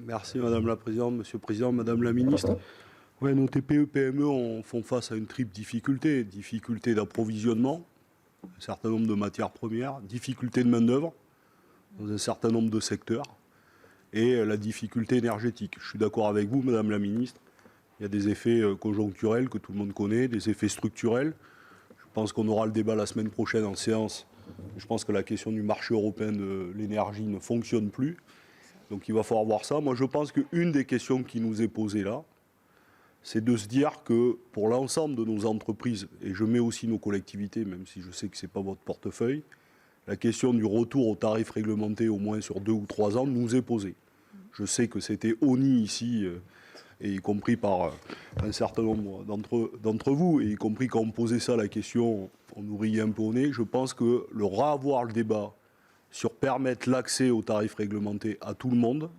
Merci Madame la Présidente, Monsieur le Président, Madame la Ministre. Ouais, nos TPE, PME font face à une triple difficulté. Difficulté d'approvisionnement, un certain nombre de matières premières, difficulté de main-d'œuvre dans un certain nombre de secteurs et la difficulté énergétique. Je suis d'accord avec vous, Madame la Ministre. Il y a des effets conjoncturels que tout le monde connaît, des effets structurels. Je pense qu'on aura le débat la semaine prochaine en séance. Je pense que la question du marché européen de l'énergie ne fonctionne plus. Donc il va falloir voir ça. Moi, je pense qu'une des questions qui nous est posée là, c'est de se dire que pour l'ensemble de nos entreprises, et je mets aussi nos collectivités, même si je sais que ce n'est pas votre portefeuille, la question du retour aux tarifs réglementés au moins sur 2 ou 3 ans nous est posée. Je sais que c'était honni ici, et y compris par un certain nombre d'entre vous, et y compris quand on posait ça la question, on nous riait un peu au nez. Je pense que le revoir le débat sur permettre l'accès aux tarifs réglementés à tout le monde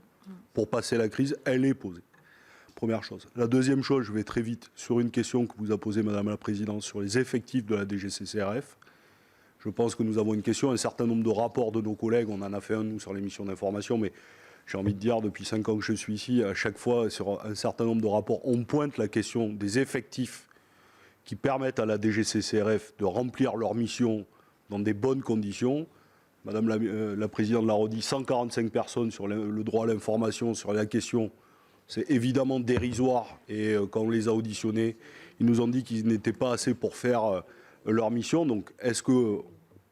pour passer la crise, elle est posée. Première chose. La deuxième chose, je vais très vite sur une question que vous a posée Madame la Présidente sur les effectifs de la DGCCRF. Je pense que nous avons une question, un certain nombre de rapports de nos collègues, on en a fait un nous sur les missions d'information, mais j'ai envie de dire depuis 5 ans que je suis ici, à chaque fois sur un certain nombre de rapports, on pointe la question des effectifs qui permettent à la DGCCRF de remplir leur mission dans des bonnes conditions. Madame la Présidente l'a redit, 145 personnes sur le droit à l'information, sur la question. C'est évidemment dérisoire et quand on les a auditionnés, ils nous ont dit qu'ils n'étaient pas assez pour faire leur mission. Donc est-ce que,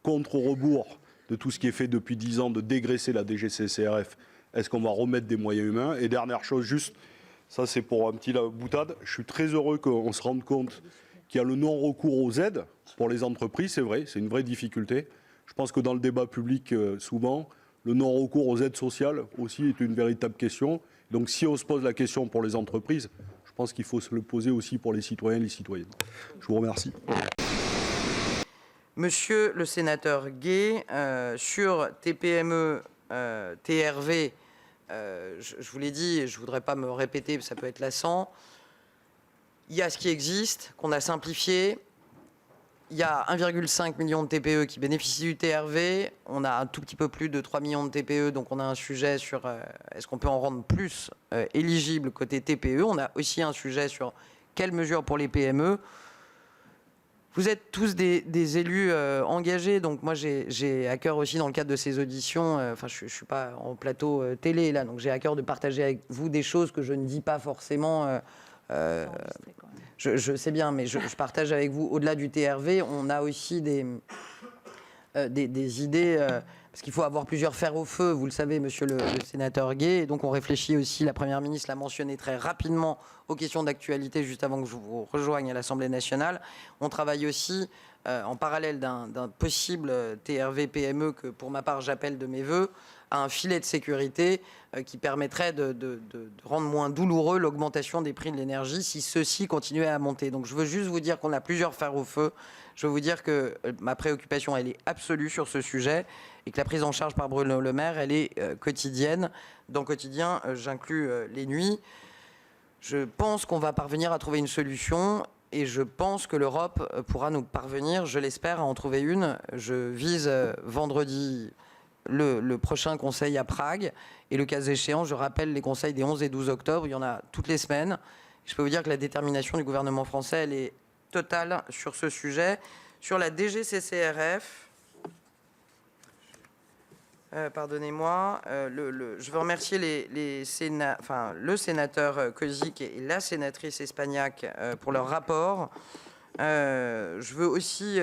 contre rebours de tout ce qui est fait depuis 10 ans, de dégraisser la DGCCRF, est-ce qu'on va remettre des moyens humains? Et dernière chose, juste, ça c'est pour un petit boutade, je suis très heureux qu'on se rende compte qu'il y a le non-recours aux aides pour les entreprises, c'est vrai, c'est une vraie difficulté. Je pense que dans le débat public, souvent, le non-recours aux aides sociales aussi est une véritable question. Donc si on se pose la question pour les entreprises, je pense qu'il faut se le poser aussi pour les citoyens et les citoyennes. Je vous remercie. Monsieur le sénateur Gay, sur TPME, TRV, je vous l'ai dit, et je ne voudrais pas me répéter, ça peut être lassant. Il y a ce qui existe, qu'on a simplifié. Il y a 1,5 million de TPE qui bénéficient du TRV. On a un tout petit peu plus de 3 millions de TPE, donc on a un sujet sur est-ce qu'on peut en rendre plus éligible côté TPE. On a aussi un sujet sur quelles mesures pour les PME. Vous êtes tous des élus engagés, donc moi j'ai à cœur aussi dans le cadre de ces auditions, enfin je ne suis pas en plateau télé là, donc j'ai à cœur de partager avec vous des choses que je ne dis pas forcément. Je sais bien, mais je partage avec vous, au-delà du TRV, on a aussi des idées, parce qu'il faut avoir plusieurs fers au feu, vous le savez, monsieur le sénateur Gay, et donc on réfléchit aussi, la Première ministre l'a mentionné très rapidement, aux questions d'actualité, juste avant que je vous rejoigne à l'Assemblée nationale. On travaille aussi, en parallèle d'un possible TRV PME, que pour ma part j'appelle de mes voeux, à un filet de sécurité qui permettrait de rendre moins douloureux l'augmentation des prix de l'énergie si ceux-ci continuaient à monter. Donc je veux juste vous dire qu'on a plusieurs fers au feu. Je veux vous dire que ma préoccupation, elle est absolue sur ce sujet et que la prise en charge par Bruno Le Maire, elle est quotidienne. Dans quotidien, j'inclus les nuits. Je pense qu'on va parvenir à trouver une solution et je pense que l'Europe pourra nous parvenir, je l'espère, à en trouver une. Je vise vendredi le prochain conseil à Prague et le cas échéant, je rappelle les conseils des 11 et 12 octobre, il y en a toutes les semaines. Je peux vous dire que la détermination du gouvernement français, elle est totale sur ce sujet. Sur la DGCCRF, pardonnez-moi, je veux remercier le sénateur Kozik et la sénatrice Espagnac pour leur rapport. Je veux aussi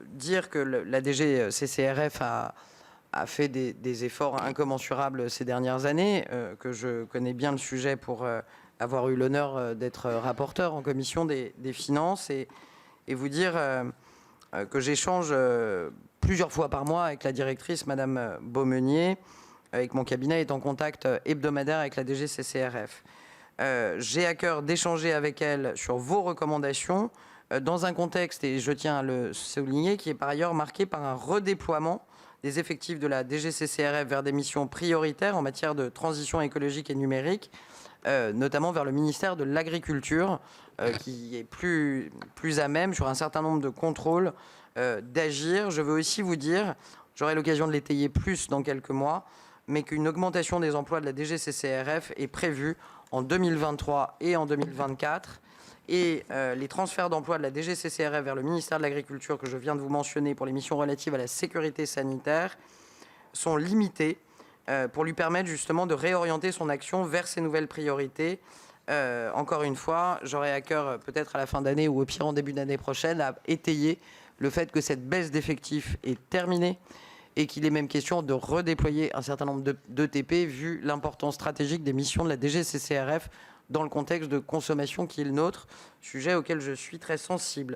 dire que la DGCCRF a fait des efforts incommensurables ces dernières années, que je connais bien le sujet pour avoir eu l'honneur d'être rapporteur en commission des finances et vous dire que j'échange plusieurs fois par mois avec la directrice, Madame Beaumenier, avec mon cabinet est en contact hebdomadaire avec la DGCCRF. J'ai à cœur d'échanger avec elle sur vos recommandations dans un contexte, et je tiens à le souligner, qui est par ailleurs marqué par un redéploiement des effectifs de la DGCCRF vers des missions prioritaires en matière de transition écologique et numérique, notamment vers le ministère de l'Agriculture, qui est plus à même sur un certain nombre de contrôles d'agir. Je veux aussi vous dire, j'aurai l'occasion de l'étayer plus dans quelques mois, mais qu'une augmentation des emplois de la DGCCRF est prévue en 2023 et en 2024. Et les transferts d'emplois de la DGCCRF vers le ministère de l'Agriculture que je viens de vous mentionner pour les missions relatives à la sécurité sanitaire sont limités pour lui permettre justement de réorienter son action vers ses nouvelles priorités. Encore une fois, j'aurai à cœur, peut-être à la fin d'année ou au pire en début d'année prochaine, à étayer le fait que cette baisse d'effectifs est terminée et qu'il est même question de redéployer un certain nombre d'ETP vu l'importance stratégique des missions de la DGCCRF dans le contexte de consommation qui est le nôtre, sujet auquel je suis très sensible.